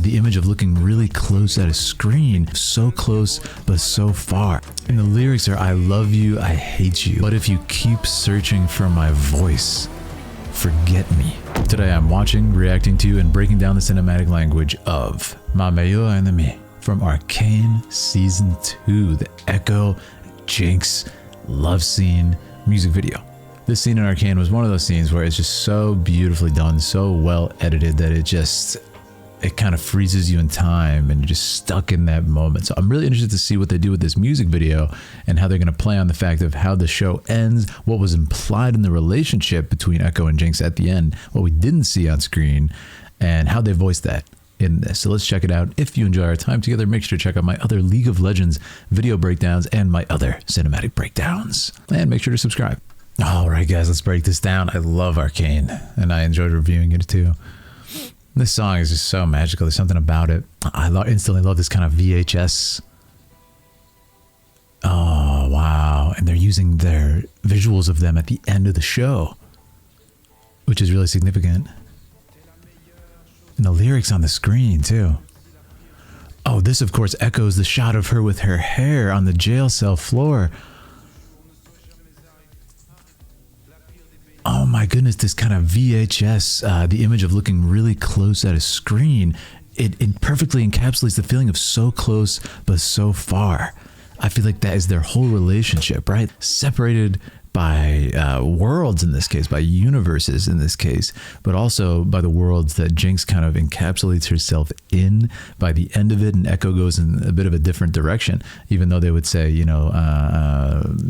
The image of looking really close at a screen, so close but so far. And the lyrics are, I love you, I hate you, but if you keep searching for my voice, forget me. Today I'm watching, reacting to, and breaking down the cinematic language of Meilleure Ennemie from Arcane Season 2, the Echo Jinx love scene music video. This scene in Arcane was one of those scenes where it's just so beautifully done, so well edited that it kind of freezes you in time and you're just stuck in that moment. So I'm really interested to see what they do with this music video and how they're going to play on the fact of how the show ends, what was implied in the relationship between Echo and Jinx at the end, what we didn't see on screen, and how they voiced that in this. So let's check it out. If you enjoy our time together, make sure to check out my other League of Legends video breakdowns and my other cinematic breakdowns. And make sure to subscribe. All right, guys, let's break this down. I love Arcane, and I enjoyed reviewing it too. This song is just so magical. There's something about it. I instantly love this kind of VHS. Oh, wow. And they're using their visuals of them at the end of the show, which is really significant. And the lyrics on the screen, too. Oh, this, of course, echoes the shot of her with her hair on the jail cell floor. Oh my goodness, this kind of VHS, the image of looking really close at a screen, it perfectly encapsulates the feeling of so close but so far. I feel like that is their whole relationship, right? Separated by worlds in this case, by universes in this case, but also by the worlds that Jinx kind of encapsulates herself in by the end of it, and Echo goes in a bit of a different direction, even though they would say, you know,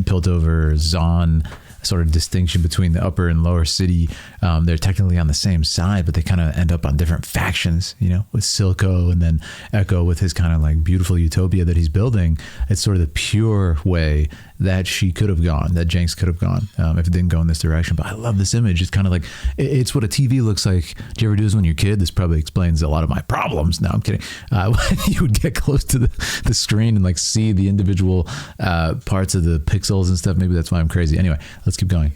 Piltover, Zaun, sort of distinction between the upper and lower city. They're technically on the same side, but they kind of end up on different factions, you know, with Silco and then Echo with his kind of like beautiful utopia that he's building. It's sort of the pure way that she could have gone, that Jinx could have gone if it didn't go in this direction. But I love this image. It's kind of like, it's what a TV looks like. Do you ever do this when you're a kid? This probably explains a lot of my problems. No, I'm kidding. You would get close to the screen and like see the individual parts of the pixels and stuff. Maybe that's why I'm crazy. Anyway, let's keep going.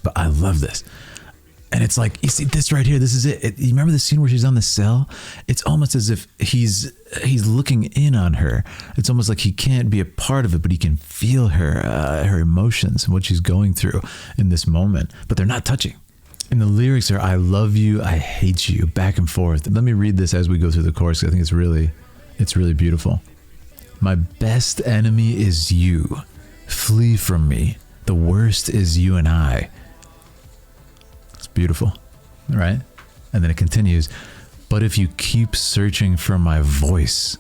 But I love this. And it's like, you see this right here, this is it. You remember the scene where she's on the cell? It's almost as if he's looking in on her. It's almost like he can't be a part of it, but he can feel her emotions and what she's going through in this moment. But they're not touching. And the lyrics are, I love you, I hate you, back and forth. Let me read this as we go through the chorus. I think it's really beautiful. My best enemy is you. Flee from me. The worst is you and I. It's beautiful, right? And then it continues, but if you keep searching for my voice,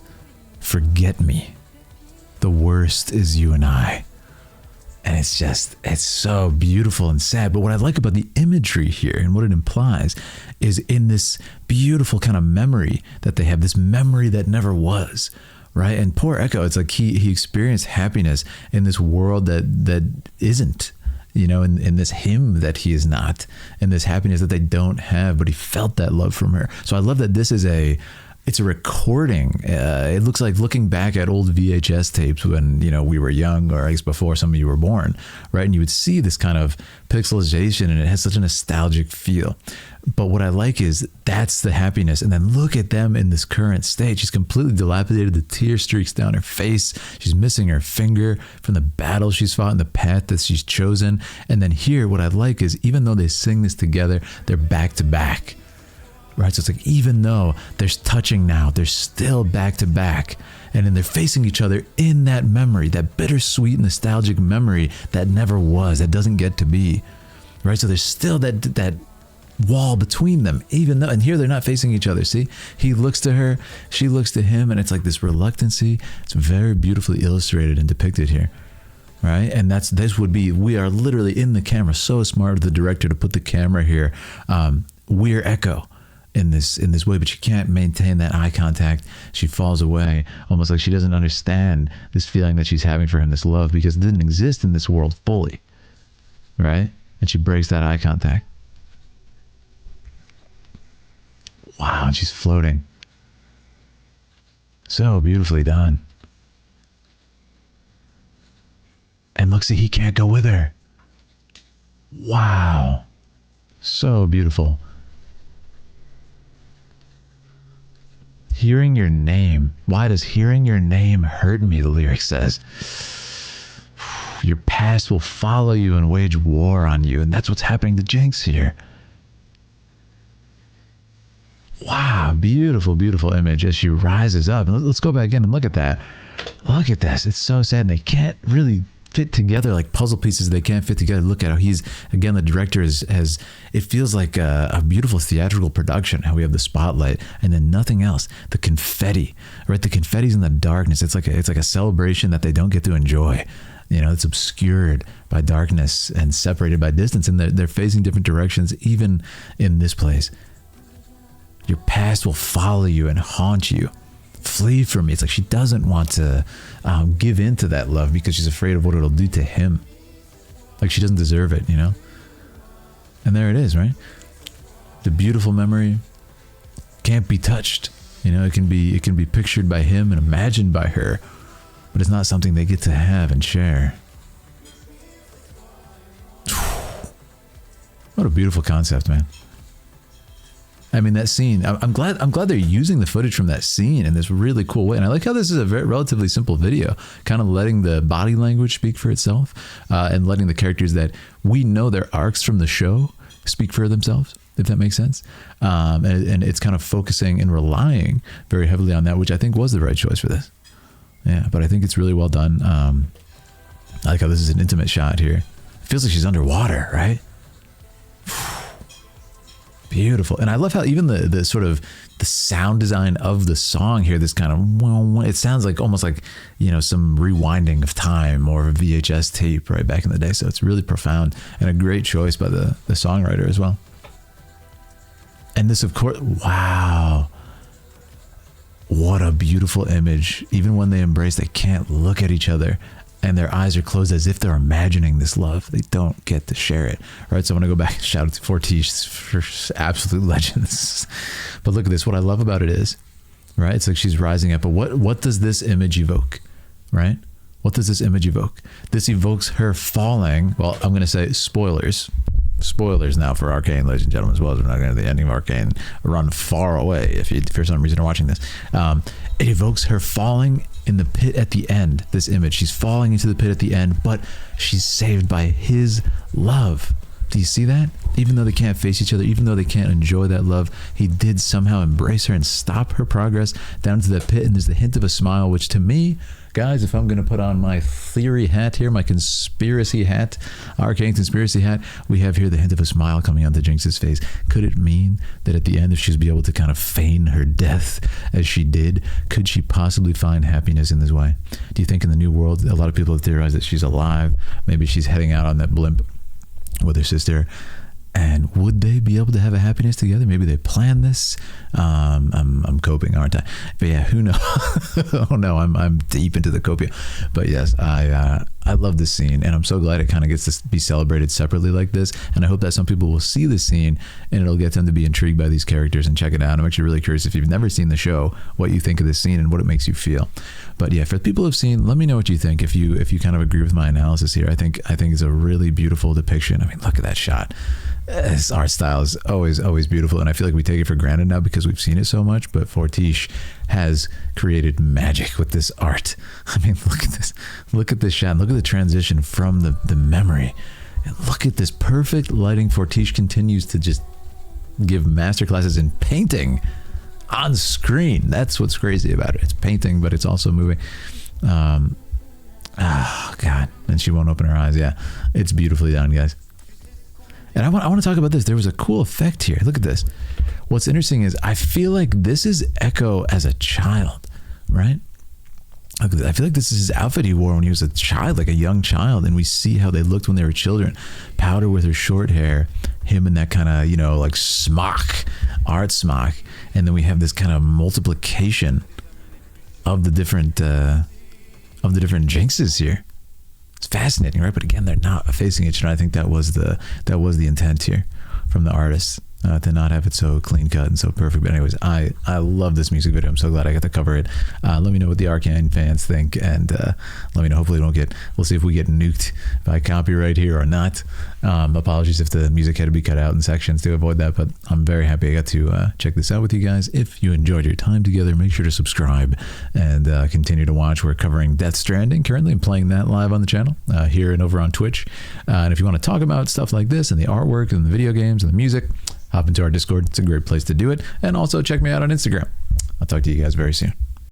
forget me. The worst is you and I. And it's so beautiful and sad. But what I like about the imagery here and what it implies is in this beautiful kind of memory that they have, this memory that never was, right? And poor Echo, it's like he experienced happiness in this world that isn't, you know, in this him that he is not, and this happiness that they don't have, but he felt that love from her. So I love that this is it's a recording. It looks like looking back at old VHS tapes when, you know, we were young, or I guess before some of you were born, right? And you would see this kind of pixelization, and it has such a nostalgic feel. But what I like is that's the happiness. And then look at them in this current state. She's completely dilapidated. The tear streaks down her face. She's missing her finger from the battle she's fought and the path that she's chosen. And then here, what I like is even though they sing this together, they're back to back. Right, so it's like even though there's touching now, they're still back to back, and then they're facing each other in that memory, that bittersweet, nostalgic memory that never was, that doesn't get to be. Right, so there's still that wall between them, even though, and here they're not facing each other. See, he looks to her, she looks to him, and it's like this reluctancy. It's very beautifully illustrated and depicted here. Right, and this would be, we are literally in the camera. So smart of the director to put the camera here. We're Echo in this way, but she can't maintain that eye contact. She falls away, almost like she doesn't understand this feeling that she's having for him, this love, because it didn't exist in this world fully, right? And she breaks that eye contact. Wow, and she's floating. So beautifully done. And looks like he can't go with her. Wow. So beautiful. Hearing your name. Why does hearing your name hurt me? The lyric says. Your past will follow you and wage war on you. And that's what's happening to Jinx here. Wow, beautiful, beautiful image as she rises up. And let's go back in and look at that. Look at this. It's so sad. And they can't really fit together like puzzle pieces. They can't fit together. Look at how he's, again, the director has it feels like a beautiful theatrical production, how we have the spotlight and then nothing else. The confetti, right? The confetti's in the darkness. It's like a celebration that they don't get to enjoy. You know, it's obscured by darkness and separated by distance. And they're facing different directions, even in this place. Your past will follow you and haunt you. Flee from me. It's like she doesn't want to give in to that love because she's afraid of what it'll do to him. Like she doesn't deserve it, you know? And there it is, right? The beautiful memory can't be touched. You know, it can be pictured by him and imagined by her, but it's not something they get to have and share. What a beautiful concept, man. I mean, that scene, I'm glad they're using the footage from that scene in this really cool way. And I like how this is a very relatively simple video, kind of letting the body language speak for itself, and letting the characters that we know their arcs from the show speak for themselves, if that makes sense. And it's kind of focusing and relying very heavily on that, which I think was the right choice for this. Yeah, but I think it's really well done. I like how this is an intimate shot here. It feels like she's underwater, right? Beautiful. And I love how even the sort of the sound design of the song here, this kind of, it sounds like almost like, you know, some rewinding of time or a VHS tape right back in the day. So it's really profound and a great choice by the songwriter as well. And this, of course, wow. What a beautiful image. Even when they embrace, they can't look at each other. And their eyes are closed as if they're imagining this love. They don't get to share it, right? So I want to go back and shout out to Fortiche for absolute legends. But look at this. What I love about it is, right? It's like she's rising up. But what does this image evoke, right? What does this image evoke? This evokes her falling. Well, I'm going to say spoilers. Spoilers now for Arcane, ladies and gentlemen, as well as we're not going to the ending of Arcane. Run far away if you for some reason are watching this. It evokes her falling in the pit at the end. This image, she's falling into the pit at the end, but she's saved by his love. Do you see that? Even though they can't face each other, even though they can't enjoy that love, he did somehow embrace her and stop her progress down to that pit. And there's the hint of a smile, which to me, guys, if I'm going to put on my theory hat here, my conspiracy hat, Arcane conspiracy hat, we have here the hint of a smile coming onto Jinx's face. Could it mean that at the end, if she's be able to kind of feign her death as she did, could she possibly find happiness in this way? Do you think in the new world, a lot of people have theorized that she's alive? Maybe she's heading out on that blimp with her sister. And would they be able to have a happiness together? Maybe they planned this. I'm coping, aren't I? But yeah, who knows? Oh no, I'm deep into the copia. But yes, I love this scene, and I'm so glad it kind of gets to be celebrated separately like this. And I hope that some people will see this scene, and it'll get them to be intrigued by these characters and check it out. I'm actually really curious if you've never seen the show, what you think of this scene and what it makes you feel. But yeah, for the people who've seen, let me know what you think. If you kind of agree with my analysis here, I think it's a really beautiful depiction. I mean, look at that shot. His art style is always beautiful, and I feel like we take it for granted now because we've seen it so much, but Fortiche has created magic with this art. I mean, look at this shot, look at the transition from the memory, and look at this perfect lighting. Fortiche continues to just give masterclasses in painting on screen. That's what's crazy about it. It's painting, but it's also moving. Oh God, and she won't open her eyes. Yeah, it's beautifully done, guys. And I want to talk about this. There was a cool effect here. Look at this. What's interesting is I feel like this is Echo as a child, right? I feel like this is his outfit he wore when he was a child, like a young child. And we see how they looked when they were children. Powder with her short hair, him in that kind of, you know, like smock, art smock. And then we have this kind of multiplication of the different Jinxes here. It's fascinating, right? But again, they're not facing each other. I think that was the intent here from the artist. to not have it so clean cut and so perfect. But anyways, I love this music video. I'm so glad I got to cover it. Let me know what the Arcane fans think, and let me know. Hopefully we'll see if we get nuked by copyright here or not. Apologies if the music had to be cut out in sections to avoid that, but I'm very happy I got to check this out with you guys. If you enjoyed your time together, make sure to subscribe and continue to watch. We're covering Death Stranding currently and playing that live on the channel here and over on Twitch. And if you want to talk about stuff like this and the artwork and the video games and the music, hop into our Discord. It's a great place to do it. And also check me out on Instagram. I'll talk to you guys very soon.